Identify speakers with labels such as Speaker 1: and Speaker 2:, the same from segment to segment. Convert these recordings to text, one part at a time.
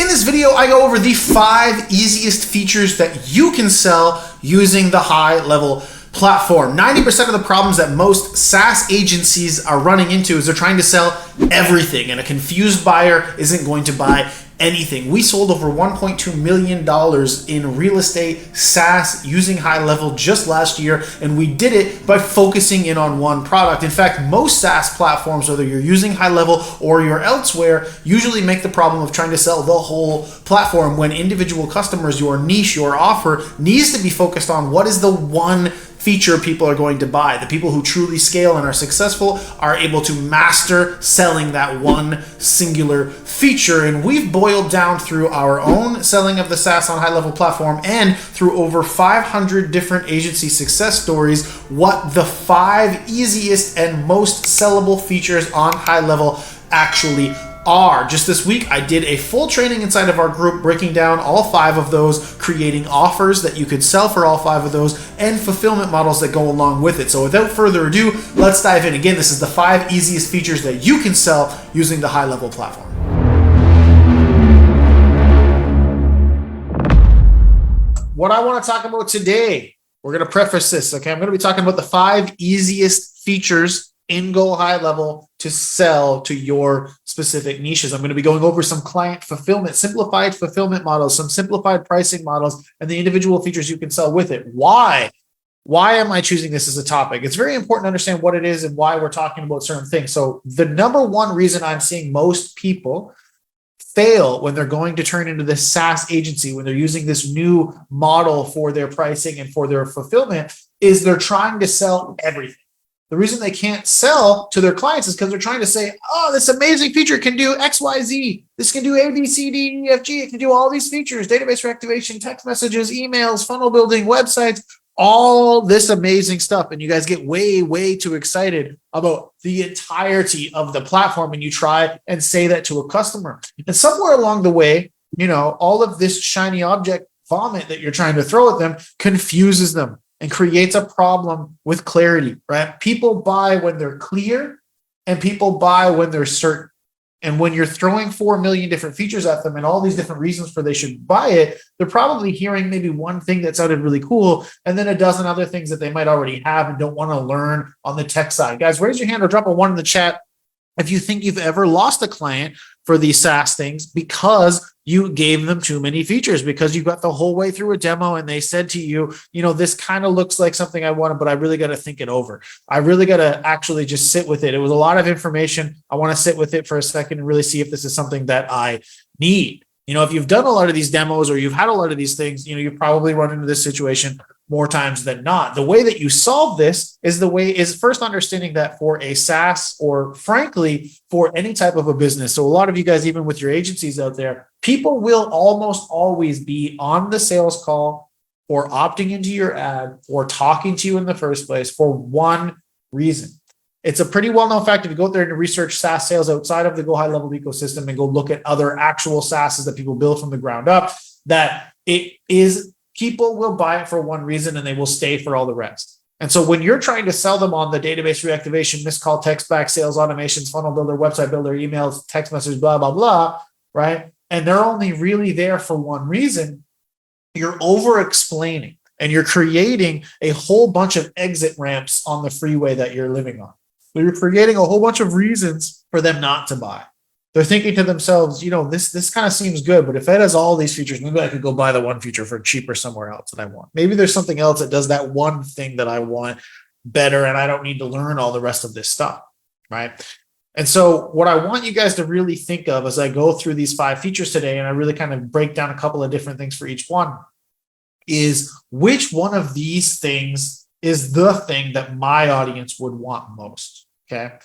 Speaker 1: In this video, I go over the 5 easiest features that you can sell using the HighLevel platform. 90% of the problems that most SaaS agencies are running into is they're trying to sell everything, and a confused buyer isn't going to buy anything. We sold over $1.2 million in real estate SaaS using HighLevel just last year, and we did it by focusing in on one product. In fact, most SaaS platforms, whether you're using HighLevel or you're elsewhere, usually make the problem of trying to sell the whole platform when individual customers, your niche, your offer needs to be focused on what is the one feature people are going to buy. The people who truly scale and are successful are able to master selling that one singular feature. And we've boiled down through our own selling of the SaaS on HighLevel platform and through over 500 different agency success stories what the 5 easiest and most sellable features on HighLevel actually are. Just this week, I did a full training inside of our group breaking down all 5 of those, creating offers that you could sell for all 5 of those, and fulfillment models that go along with it. So without further ado, let's dive in. Again, this is the 5 easiest features that you can sell using the HighLevel platform. What I want to talk about today, we're going to preface this, okay? I'm going to be talking about the 5 easiest features in Go HighLevel to sell to your specific niches. I'm going to be going over some client fulfillment, simplified fulfillment models, some simplified pricing models, and the individual features you can sell with it. Why am I choosing this as a topic? It's very important to understand what it is and why we're talking about certain things. So the number one reason I'm seeing most people fail when they're going to turn into this SaaS agency, when they're using this new model for their pricing and for their fulfillment, is they're trying to sell everything. The reason they can't sell to their clients is because they're trying to say, oh, this amazing feature can do X, Y, Z. This can do A, B, C, D, E, F, G. It can do all these features, database reactivation, text messages, emails, funnel building, websites, all this amazing stuff. And you guys get way, way too excited about the entirety of the platform. And you try and say that to a customer. And somewhere along the way, all of this shiny object vomit that you're trying to throw at them confuses them and creates a problem with clarity, right? People buy when they're clear and people buy when they're certain. And when you're throwing 4 million different features at them and all these different reasons for they should buy it, they're probably hearing maybe one thing that sounded really cool and then a dozen other things that they might already have and don't want to learn on the tech side. Guys, raise your hand or drop a 1 in the chat if you think you've ever lost a client for these SaaS things because you gave them too many features, because you got the whole way through a demo and they said to you, this kind of looks like something I wanted, but I really got to think it over. I really got to actually just sit with it. It was a lot of information. I want to sit with it for a second and really see if this is something that I need. If you've done a lot of these demos or you've had a lot of these things, you've probably run into this situation more times than not. The way that you solve this is first understanding that for a SaaS, or frankly, for any type of a business. So a lot of you guys, even with your agencies out there, people will almost always be on the sales call or opting into your ad or talking to you in the first place for one reason. It's a pretty well-known fact if you go out there and research SaaS sales outside of the Go HighLevel ecosystem and go look at other actual SaaSes that people build from the ground up, that it is people will buy it for one reason and they will stay for all the rest. And so when you're trying to sell them on the database reactivation, missed call, text back, sales automations, funnel builder, website builder, emails, text messages, blah, blah, blah, right? And they're only really there for one reason, you're over-explaining and you're creating a whole bunch of exit ramps on the freeway that you're living on. So you're creating a whole bunch of reasons for them not to buy. They're thinking to themselves, this kind of seems good, but if it has all these features, maybe I could go buy the one feature for cheaper somewhere else that I want. Maybe there's something else that does that one thing that I want better, and I don't need to learn all the rest of this stuff, right? And so what I want you guys to really think of as I go through these 5 features today, and I really kind of break down a couple of different things for each one, is which one of these things is the thing that my audience would want most, okay?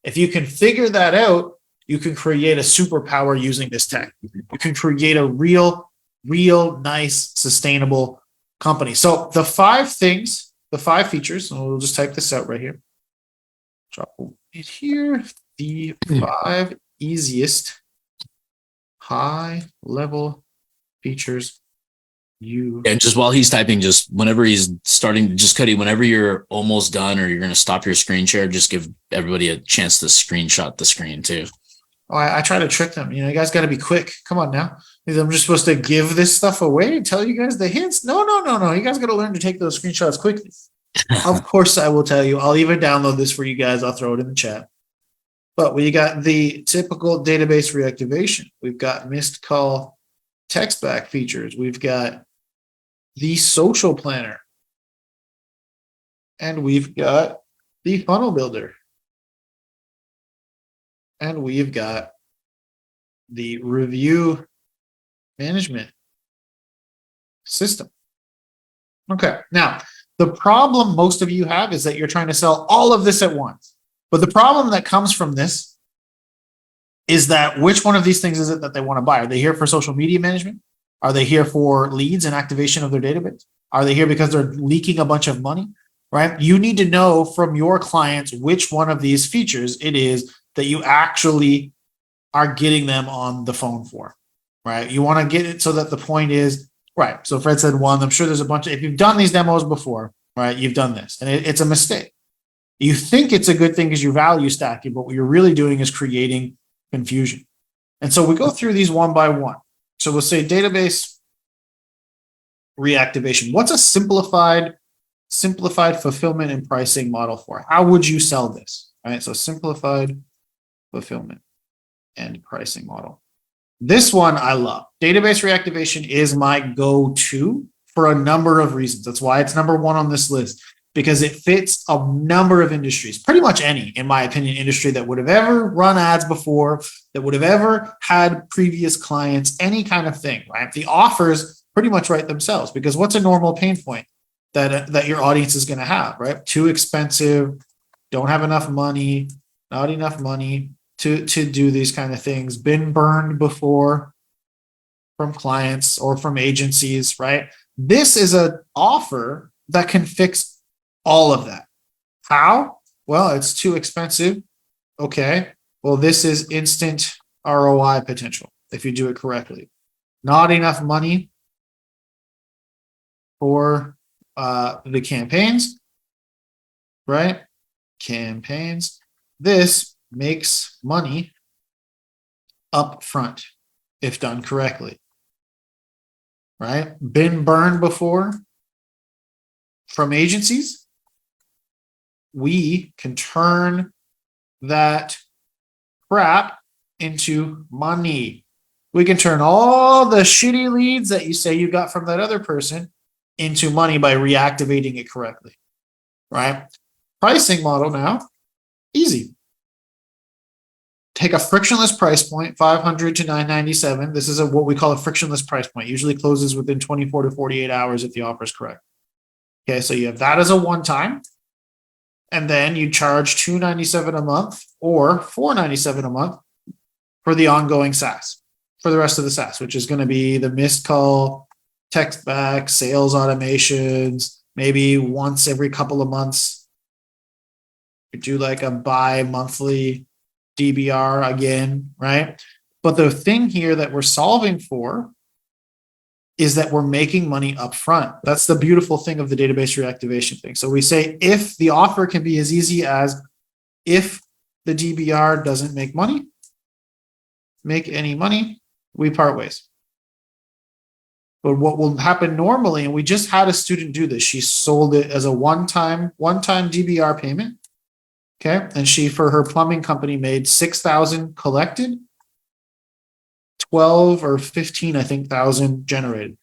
Speaker 1: If you can figure that out, you can create a superpower using this tech. You can create a real nice, sustainable company. So the 5 things, the 5 features, and we'll just type this out right here. Drop it here. The 5 easiest high-level features
Speaker 2: And just while he's typing, just whenever he's starting, just Cody, whenever you're almost done or you're going to stop your screen share, just give everybody a chance to screenshot the screen too.
Speaker 1: Oh, I try to trick them. You know, you guys got to be quick. Come on now. I'm just supposed to give this stuff away and tell you guys the hints. No, no, no, no. You guys got to learn to take those screenshots quickly. Of course, I will tell you. I'll even download this for you guys. I'll throw it in the chat. But we got the typical database reactivation. We've got missed call text back features. We've got the social planner. And we've got the funnel builder. And we've got the review management system. Okay, now the problem most of you have is that you're trying to sell all of this at once. But the problem that comes from this is that which one of these things is it that they want to buy? Are they here for social media management? Are they here for leads and activation of their database? Are they here because they're leaking a bunch of money? Right? You need to know from your clients which one of these features it is that you actually are getting them on the phone for, right? You want to get it so that the point is, right, so Fred said one, I'm sure there's a bunch of, if you've done these demos before, right, you've done this, and it's a mistake. You think it's a good thing because you're value stacking, but what you're really doing is creating confusion. And so we go through these one by one. So we'll say database reactivation. What's a simplified fulfillment and pricing model for? How would you sell this? All right, so simplified fulfillment and pricing model. This one I love. Database reactivation is my go-to for a number of reasons. That's why it's number one on this list, because it fits a number of industries, pretty much any, in my opinion, industry that would have ever run ads before, that would have ever had previous clients, any kind of thing, right? The offers pretty much write themselves, because what's a normal pain point that your audience is going to have, right? Too expensive, don't have enough money, not enough money to do these kind of things, been burned before from clients or from agencies, right? This is an offer that can fix all of that. How? Well, it's too expensive. Okay. Well, this is instant ROI potential if you do it correctly. Not enough money for the campaigns, right? Campaigns. This makes money up front if done correctly, right? Been burned before from agencies. We can turn that crap into money. We can turn all the shitty leads that you say you got from that other person into money by reactivating it correctly, right? Pricing model now, easy. Take a frictionless price point, $500 to $997. This is what we call a frictionless price point. Usually closes within 24 to 48 hours if the offer is correct. Okay, so you have that as a one-time, and then you charge $297 a month or $497 a month for the ongoing SaaS, for the rest of the SaaS, which is going to be the missed call, text back, sales automations, maybe once every couple of months. You do like a bi-monthly DBR again, right? But the thing here that we're solving for is that we're making money up front. That's the beautiful thing of the database reactivation thing. So we say if the offer can be as easy as if the DBR doesn't make any money, we part ways. But what will happen normally, and we just had a student do this, she sold it as a one-time DBR payment. Okay, and she, for her plumbing company, made 6,000 collected, 12 or 15, I think, thousand generated.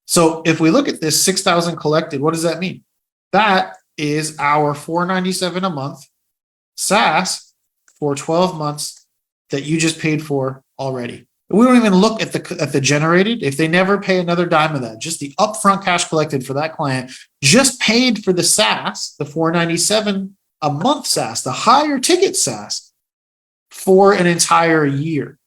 Speaker 1: So if we look at this 6,000 collected, what does that mean? That is our $497 a month SaaS for 12 months that you just paid for already. We don't even look at the generated. If they never pay another dime of that, just the upfront cash collected for that client, just paid for the SaaS, the $497 a month SaaS, the higher ticket SaaS, for an entire year,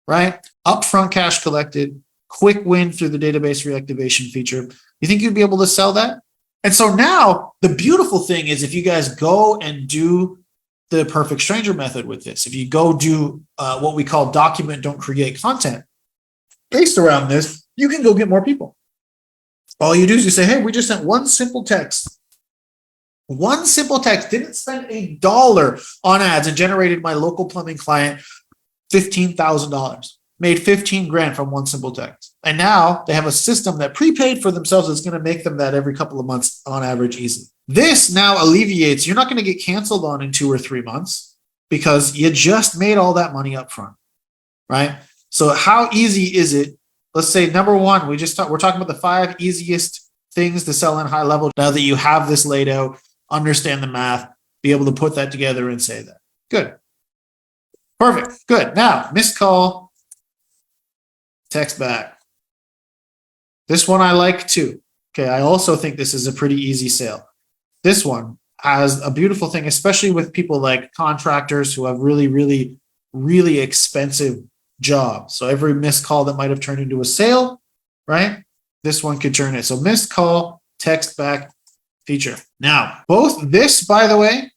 Speaker 1: right? Upfront cash collected, quick win through the database reactivation feature. You think you'd be able to sell that? And so now the beautiful thing is if you guys go and do the perfect stranger method with this, if you go do what we call document, don't create content based around this, you can go get more people. All you do is you say, hey, we just sent one simple text One simple text, didn't spend $1 on ads and generated my local plumbing client $15,000. Made 15 grand from one simple text. And now they have a system that prepaid for themselves is going to make them that every couple of months on average easily. This now alleviates, you're not going to get canceled on in 2 or 3 months because you just made all that money up front, right? So how easy is it? Let's say number one, we're talking about the 5 easiest things to sell in high level. Now that you have this laid out, understand the math, be able to put that together and say that. Good. Perfect. Good. Now, missed call, text back. This one I like too. Okay. I also think this is a pretty easy sale. This one has a beautiful thing, especially with people like contractors who have really, really, really expensive jobs. So every missed call that might have turned into a sale, right? This one could turn it. So missed call, text back feature. Now, both this, by the way,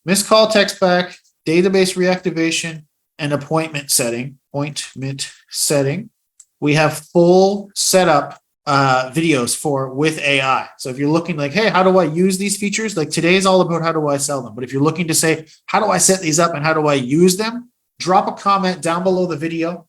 Speaker 1: missed call, text back, database reactivation, and appointment setting, we have full setup videos for with AI. So if you're looking like, hey, how do I use these features? Like today is all about how do I sell them. But if you're looking to say, how do I set these up and how do I use them? Drop a comment down below the video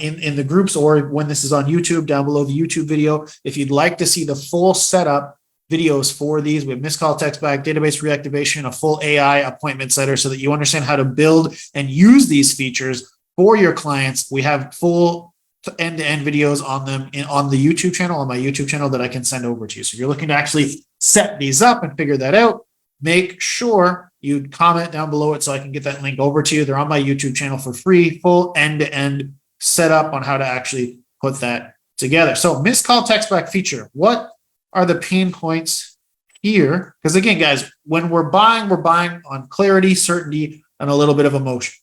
Speaker 1: in the groups, or when this is on YouTube, down below the YouTube video. If you'd like to see the full setup videos for these, we have missed call, text back, database reactivation, a full AI appointment setter so that you understand how to build and use these features for your clients. We have full end-to-end videos on them on the YouTube channel, on my YouTube channel that I can send over to you. So if you're looking to actually set these up and figure that out, make sure you comment down below it so I can get that link over to you. They're on my YouTube channel for free, full end-to-end setup on how to actually put that together. So missed call, text back feature. What are the pain points here? Because again, guys, when we're buying on clarity, certainty, and a little bit of emotion.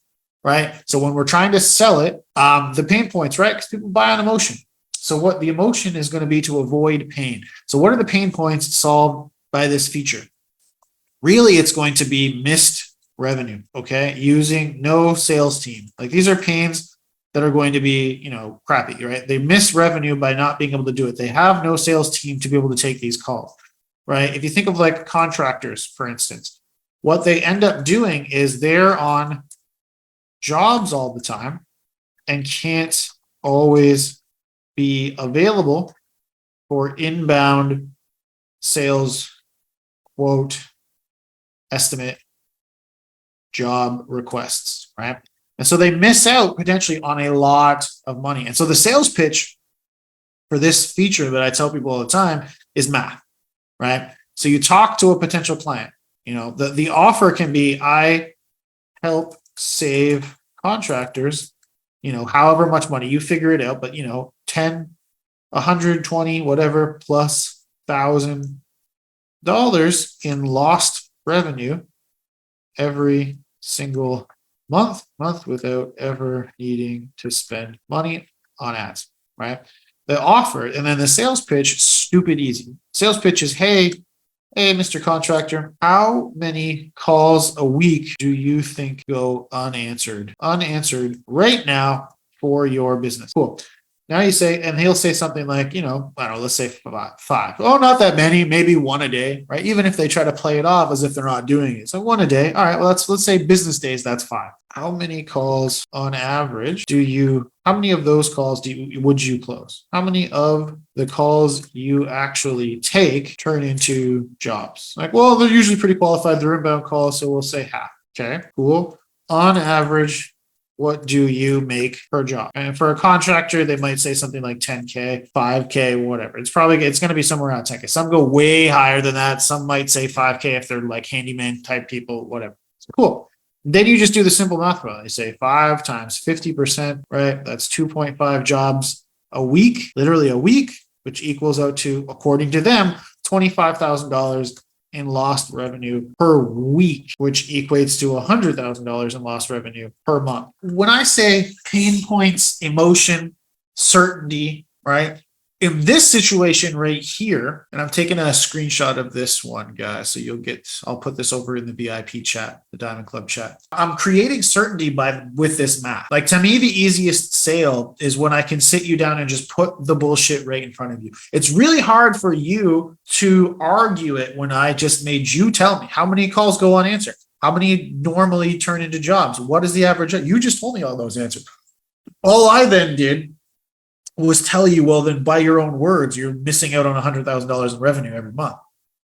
Speaker 1: Right? So when we're trying to sell it, the pain points, right? Because people buy on emotion. So what the emotion is going to be to avoid pain. So what are the pain points solved by this feature? Really, it's going to be missed revenue, okay? Using no sales team. Like these are pains that are going to be, crappy, right? They miss revenue by not being able to do it. They have no sales team to be able to take these calls, right? If you think of like contractors, for instance, what they end up doing is they're on jobs all the time and can't always be available for inbound sales quote estimate job requests, right? And so they miss out potentially on a lot of money. And so the sales pitch for this feature that I tell people all the time is math, right? So you talk to a potential client, the offer can be, I help save contractors, however much money, you figure it out, but 10, 120, whatever plus $1,000 in lost revenue every single month without ever needing to spend money on ads, right? The offer, and then the sales pitch, stupid easy. Sales pitch is, hey, Mr. Contractor, how many calls a week do you think go unanswered right now for your business? Cool. Now you say, and he'll say something like, I don't know, let's say 5. Oh, not that many, maybe 1 a day, right? Even if they try to play it off as if they're not doing it. So 1 a day. All right, well, let's say business days, that's 5. How many calls on average how many of those calls would you close? How many of the calls you actually take turn into jobs? Like, well, they're usually pretty qualified. They're inbound calls, so we'll say half. Okay, cool. On average, what do you make per job? And for a contractor, they might say something like 10K, 5K, whatever. It's going to be somewhere around 10K. Some go way higher than that. Some might say 5K if they're like handyman type people, whatever. So cool. Then you just do the simple math. You say 5 times 50%, right? That's 2.5 jobs a week, literally a week, which equals out to, according to them, $25,000 in lost revenue per week, which equates to $100,000 in lost revenue per month. When I say pain points, emotion, certainty, right? in this situation right here, and I'm taking a screenshot of this one, guys, so I'll put this over in the VIP chat, the Diamond Club chat. I'm creating certainty with this math. Like, to me, the easiest sale is when I can sit you down and just put the bullshit right in front of you. It's really hard for you to argue it when I just made you tell me how many calls go unanswered, how many normally turn into jobs, what is the average? You just told me all those answers. All I then did was tell you, well, then by your own words, you're missing out on $100,000 in revenue every month.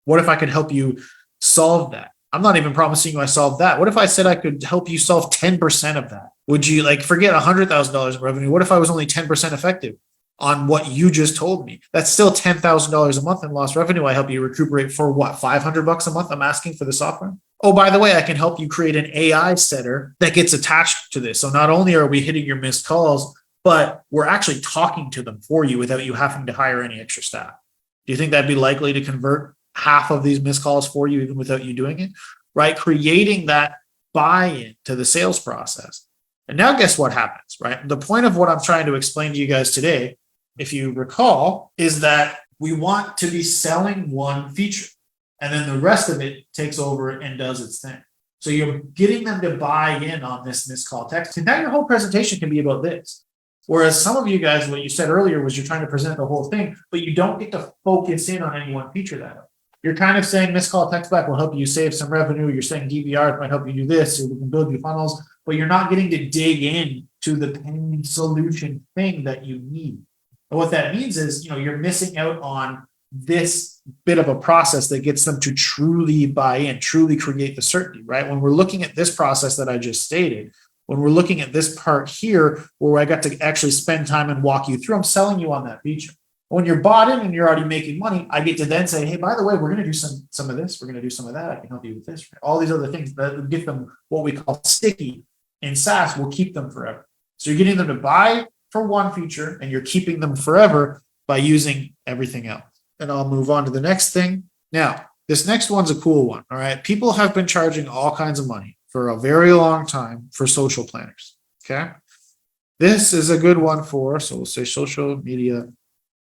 Speaker 1: What if I could help you solve that? I'm not even promising you I solved that. What if I said I could help you solve 10% of that? Would you forget $100,000 in revenue? What if I was only 10% effective on what you just told me? That's still $10,000 a month in lost revenue. I help you recuperate for what, $500 a month? I'm asking for the software. Oh, by the way, I can help you create an AI setter that gets attached to this. So not only are we hitting your missed calls, but we're actually talking to them for you without you having to hire any extra staff. Do you think that'd be likely to convert half of these missed calls for you, even without you doing it? Right? Creating that buy-in to the sales process. And now guess what happens, right? The point of what I'm trying to explain to you guys today, if you recall, is that we want to be selling one feature, and then the rest of it takes over and does its thing. So you're getting them to buy in on this missed call text. And now your whole presentation can be about this. Whereas some of you guys, what you said earlier was you're trying to present the whole thing, but you don't get to focus in on any one feature that. You're kind of saying missed call text back will help you save some revenue. You're saying DVR might help you do this, or we can build you funnels, but you're not getting to dig in to the pain solution thing that you need. And what that means is, you're missing out on this bit of a process that gets them to truly buy in, truly create the certainty, right? When we're looking at this process that I just stated, when we're looking at this part here, where I got to actually spend time and walk you through, I'm selling you on that feature. When you're bought in and you're already making money, I get to then say, hey, by the way, we're going to do some of this. We're going to do some of that. I can help you with this. All these other things that get them what we call sticky in SaaS will keep them forever. So you're getting them to buy for one feature and you're keeping them forever by using everything else. And I'll move on to the next thing. Now, this next one's a cool one. All right. People have been charging all kinds of money for a very long time for social planners. Okay. This is a good one so we'll say social media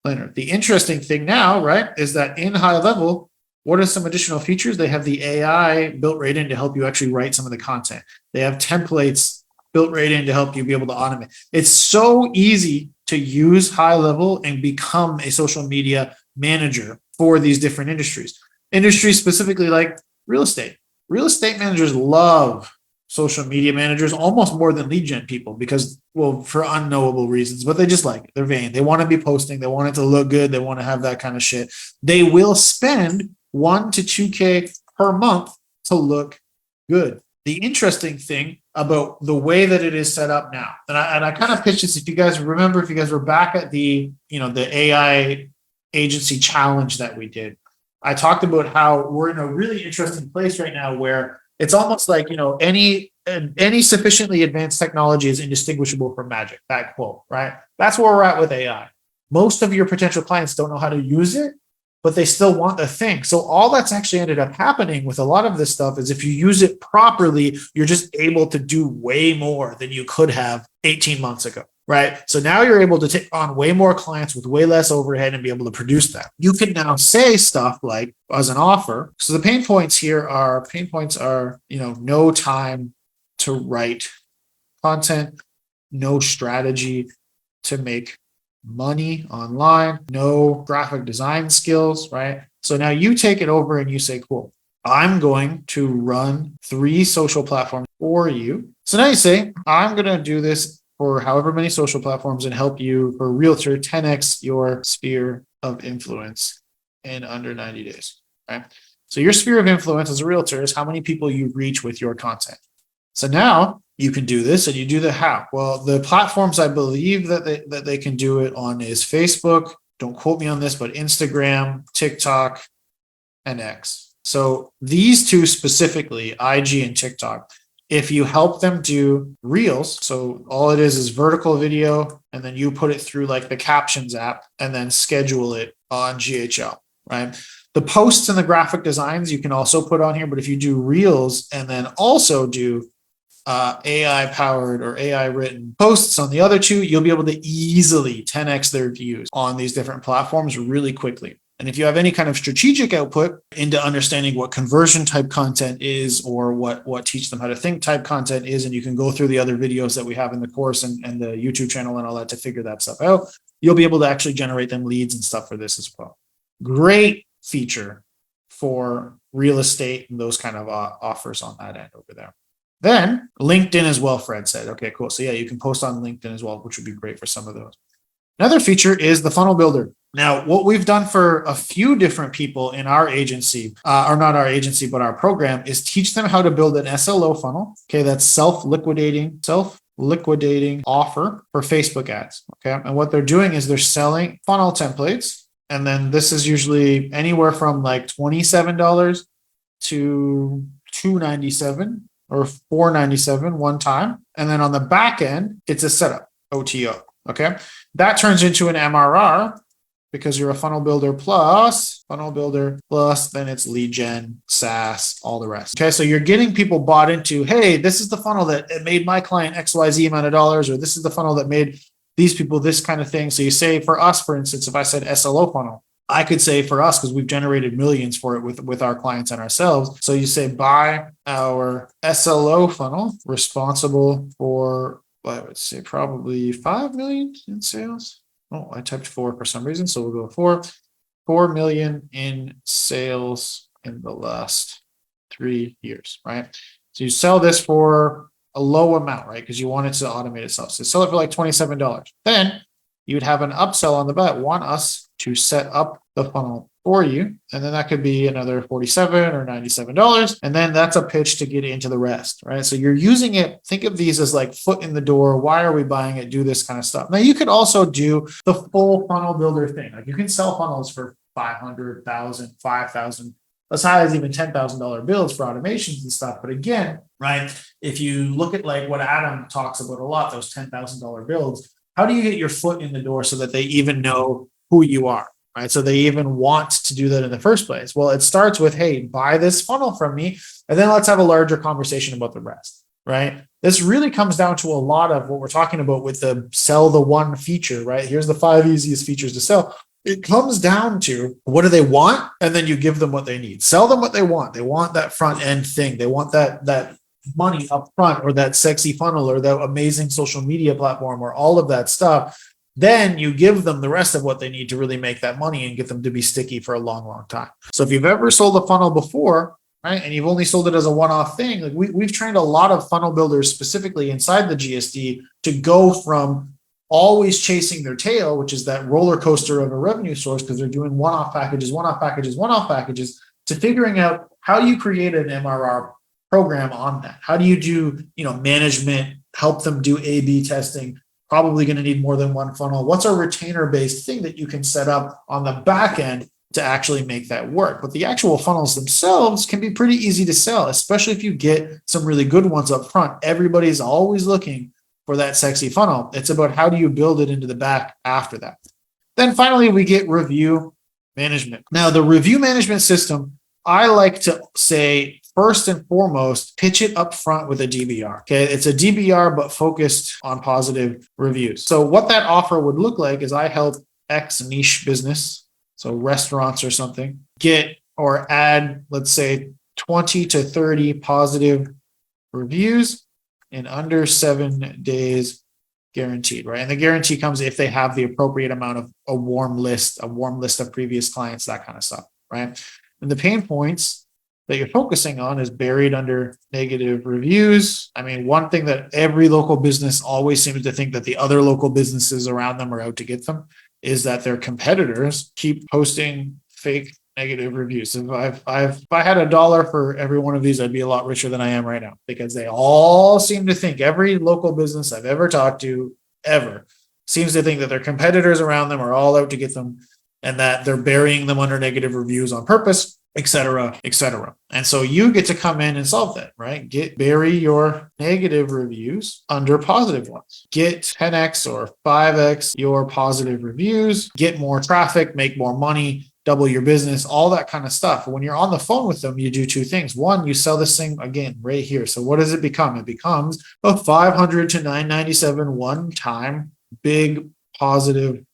Speaker 1: planner. The interesting thing now, right, is that in HighLevel, what are some additional features? They have the AI built right in to help you actually write some of the content. They have templates built right in to help you be able to automate. It's so easy to use HighLevel and become a social media manager for these different industries. Industries specifically like real estate. Real estate managers love social media managers almost more than lead gen people because, well, for unknowable reasons, but they just like it. They're vain. They want to be posting. They want it to look good. They want to have that kind of shit. They will spend $1 to $2K per month to look good. The interesting thing about the way that it is set up now, and I kind of pitched this, if you guys remember, if you guys were back at the AI agency challenge that we did, I talked about how we're in a really interesting place right now where it's almost like, any sufficiently advanced technology is indistinguishable from magic, that quote, right? That's where we're at with AI. Most of your potential clients don't know how to use it, but they still want the thing. So all that's actually ended up happening with a lot of this stuff is if you use it properly, you're just able to do way more than you could have 18 months ago. Right. So now you're able to take on way more clients with way less overhead and be able to produce that. You can now say stuff like as an offer. So the pain points are, no time to write content, no strategy to make money online, no graphic design skills. Right. So now you take it over and you say, cool, I'm going to run 3 social platforms for you. So now you say, I'm going to do this for however many social platforms and help you, for a realtor, 10x your sphere of influence in under 90 days. Right? So your sphere of influence as a realtor is how many people you reach with your content. So now you can do this and you do the how. Well, the platforms I believe that they can do it on is Facebook. Don't quote me on this, but Instagram, TikTok, and X. So these two specifically, IG and TikTok, if you help them do reels, so all it is vertical video, and then you put it through like the captions app and then schedule it on GHL, right? The posts and the graphic designs you can also put on here, but if you do reels and then also do AI powered or AI written posts on the other two, you'll be able to easily 10x their views on these different platforms really quickly. And if you have any kind of strategic output into understanding what conversion type content is, or what teach them how to think type content is, and you can go through the other videos that we have in the course and the YouTube channel and all that to figure that stuff out, you'll be able to actually generate them leads and stuff for this as well. Great feature for real estate and those kind of offers on that end over there. Then LinkedIn as well, Fred said. Okay, cool. So yeah, you can post on LinkedIn as well, which would be great for some of those. Another feature is the funnel builder. Now, what we've done for a few different people in our agency, or not our agency, but our program, is teach them how to build an SLO funnel. Okay, that's self-liquidating offer for Facebook ads. Okay, and what they're doing is they're selling funnel templates, and then this is usually anywhere from like $27 to $297 or $497 one time, and then on the back end, it's a setup OTO. Okay, that turns into an MRR. Because you're a funnel builder plus, then it's lead gen, SaaS, all the rest. Okay, so you're getting people bought into, hey, this is the funnel that made my client XYZ amount of dollars, or this is the funnel that made these people this kind of thing. So you say for us, for instance, if I said SLO funnel, I could say for us, because we've generated millions for it with our clients and ourselves. So you say buy our SLO funnel responsible for, I would say probably 5 million in sales. Oh, I typed 4 for some reason, so we'll go 4 million in sales in the last 3 years, right? So you sell this for a low amount, right? Because you want it to automate itself. So sell it for like $27. Then you'd have an upsell on the bet. Want us to set up the funnel for you, and then that could be another $47 or $97, and then that's a pitch to get into the rest, right? So you're using it. Think of these as like foot in the door. Why are we buying it? Do this kind of stuff. Now you could also do the full funnel builder thing. Like you can sell funnels for $500,000, $5,000, as high as even $10,000 builds for automations and stuff. But again, right? If you look at like what Adam talks about a lot, those $10,000 builds, how do you get your foot in the door so that they even know who you are? Right. So they even want to do that in the first place. Well, it starts with, hey, buy this funnel from me, and then let's have a larger conversation about the rest. Right. This really comes down to a lot of what we're talking about with the sell the one feature. Right. Here's the 5 easiest features to sell. It comes down to what do they want? And then you give them what they need. Sell them what they want. They want that front end thing. They want that money up front, or that sexy funnel, or that amazing social media platform, or all of that stuff. Then you give them the rest of what they need to really make that money and get them to be sticky for a long, long time. So if you've ever sold a funnel before, right, and you've only sold it as a one-off thing, like we've trained a lot of funnel builders specifically inside the GSD to go from always chasing their tail, which is that roller coaster of a revenue source, because they're doing one-off packages, to figuring out how do you create an MRR program on that? How do you do, management, help them do A/B testing? Probably going to need more than one funnel. What's a retainer-based thing that you can set up on the back end to actually make that work? But the actual funnels themselves can be pretty easy to sell, especially if you get some really good ones up front. Everybody's always looking for that sexy funnel. It's about how do you build it into the back after that. Then finally, we get review management. Now, the review management system, I like to say, first and foremost, pitch it up front with a DBR. Okay, it's a DBR, but focused on positive reviews. So what that offer would look like is I help X niche business, so restaurants or something, get or add, let's say, 20 to 30 positive reviews in under 7 days guaranteed, right? And the guarantee comes if they have the appropriate amount of a warm list of previous clients, that kind of stuff, right? And the pain points that you're focusing on is buried under negative reviews. I mean, one thing that every local business always seems to think that the other local businesses around them are out to get them is that their competitors keep posting fake negative reviews. If I had $1 for every one of these, I'd be a lot richer than I am right now, because they all seem to think, every local business I've ever talked to ever seems to think that their competitors around them are all out to get them, and that they're burying them under negative reviews on purpose, et cetera, et cetera. And so you get to come in and solve that, right? Bury your negative reviews under positive ones. Get 10x or 5x your positive reviews, get more traffic, make more money, double your business, all that kind of stuff. When you're on the phone with them, you do two things. One, you sell this thing again right here. So what does it become? It becomes a $500 to $997 one-time big positive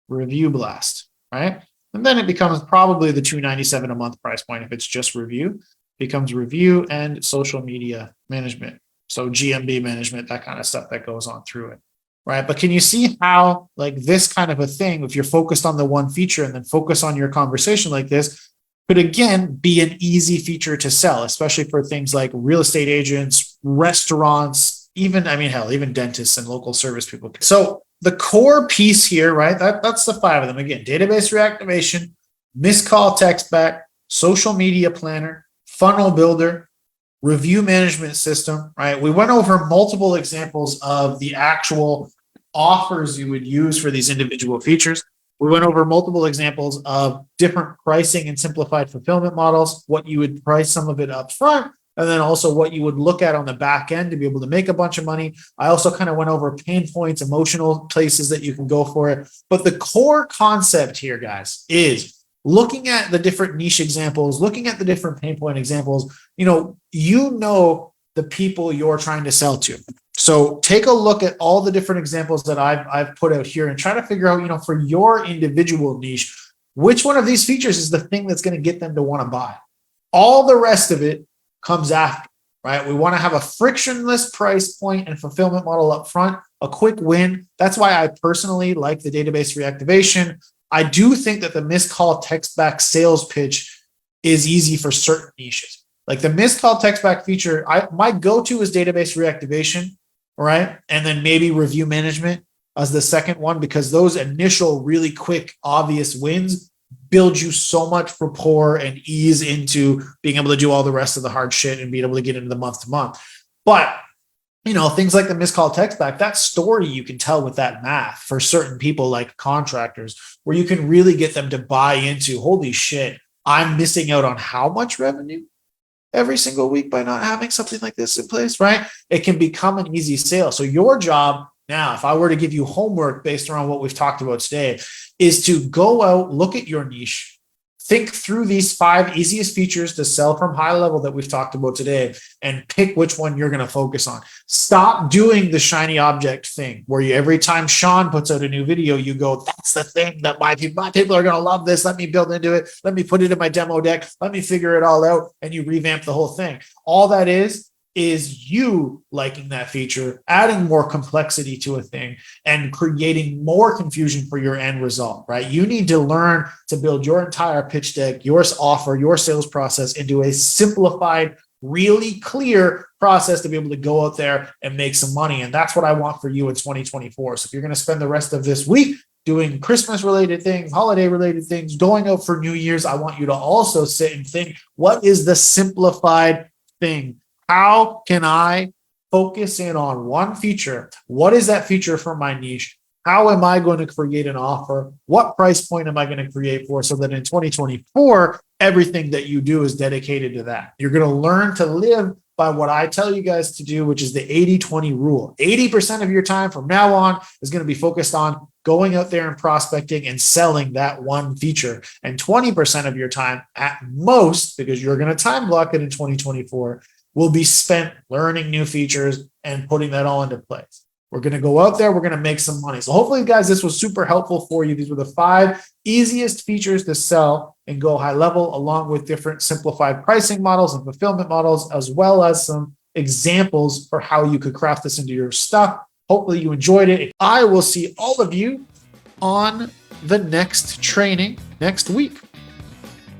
Speaker 1: review blast, right? And then it becomes probably the $297 a month price point if it's just review. Becomes review and social media management. So GMB management, that kind of stuff that goes on through it, right? But can you see how like this kind of a thing, if you're focused on the one feature and then focus on your conversation like this, could again be an easy feature to sell, especially for things like real estate agents, restaurants, even, I mean, hell, even dentists and local service people. So the core piece here, right? That's the 5 of them. Again, database reactivation, missed call text back, social media planner, funnel builder, review management system, right? We went over multiple examples of the actual offers you would use for these individual features. We went over multiple examples of different pricing and simplified fulfillment models, what you would price some of it up front, and then also what you would look at on the back end to be able to make a bunch of money. I also kind of went over pain points, emotional places that you can go for it. But the core concept here, guys, is looking at the different niche examples, looking at the different pain point examples, you know the people you're trying to sell to. So take a look at all the different examples that I've put out here and try to figure out, for your individual niche, which one of these features is the thing that's going to get them to want to buy. All the rest of it comes after, right? We want to have a frictionless price point and fulfillment model up front, a quick win. That's why I personally like the database reactivation. I do think that the missed call text back sales pitch is easy for certain niches. Like the missed call text back feature, my go-to is database reactivation, right? And then maybe review management as the second one, because those initial really quick, obvious wins build you so much rapport and ease into being able to do all the rest of the hard shit and being able to get into the month to month. But things like the missed call text back, that story you can tell with that math for certain people like contractors, where you can really get them to buy into, holy shit, I'm missing out on how much revenue every single week by not having something like this in place, right? It can become an easy sale. So your job now, if I were to give you homework based around what we've talked about today, is to go out, look at your niche, think through these 5 easiest features to sell from high level that we've talked about today, and pick which one you're going to focus on. Stop doing the shiny object thing where every time Sean puts out a new video, you go, that's the thing that my people are going to love this. Let me build into it. Let me put it in my demo deck. Let me figure it all out. And you revamp the whole thing. All that is you liking that feature, adding more complexity to a thing, and creating more confusion for your end result, right? You need to learn to build your entire pitch deck, your offer, your sales process into a simplified, really clear process to be able to go out there and make some money. And that's what I want for you in 2024. So if you're going to spend the rest of this week doing Christmas related things, holiday related things, going out for New Year's, I want you to also sit and think, what is the simplified thing? How can I focus in on one feature? What is that feature for my niche? How am I going to create an offer? What price point am I going to create for, so that in 2024, everything that you do is dedicated to that? You're going to learn to live by what I tell you guys to do, which is the 80-20 rule. 80% of your time from now on is going to be focused on going out there and prospecting and selling that one feature. And 20% of your time at most, because you're going to time block it in 2024, will be spent learning new features and putting that all into place. We're going to go out there. We're going to make some money. So hopefully, guys, this was super helpful for you. These were the 5 easiest features to sell and go high level, along with different simplified pricing models and fulfillment models, as well as some examples for how you could craft this into your stuff. Hopefully you enjoyed it. I will see all of you on the next training next week.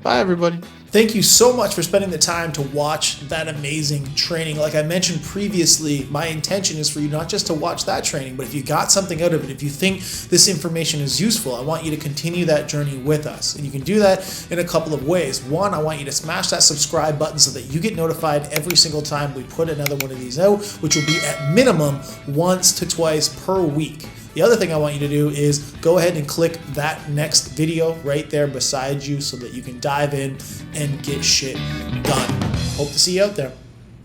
Speaker 1: Bye, everybody. Thank you so much for spending the time to watch that amazing training. Like I mentioned previously, my intention is for you not just to watch that training, but if you got something out of it, if you think this information is useful, I want you to continue that journey with us. And you can do that in a couple of ways. One, I want you to smash that subscribe button so that you get notified every single time we put another one of these out, which will be at minimum once to twice per week. The other thing I want you to do is go ahead and click that next video right there beside you so that you can dive in and get shit done. Hope to see you out there.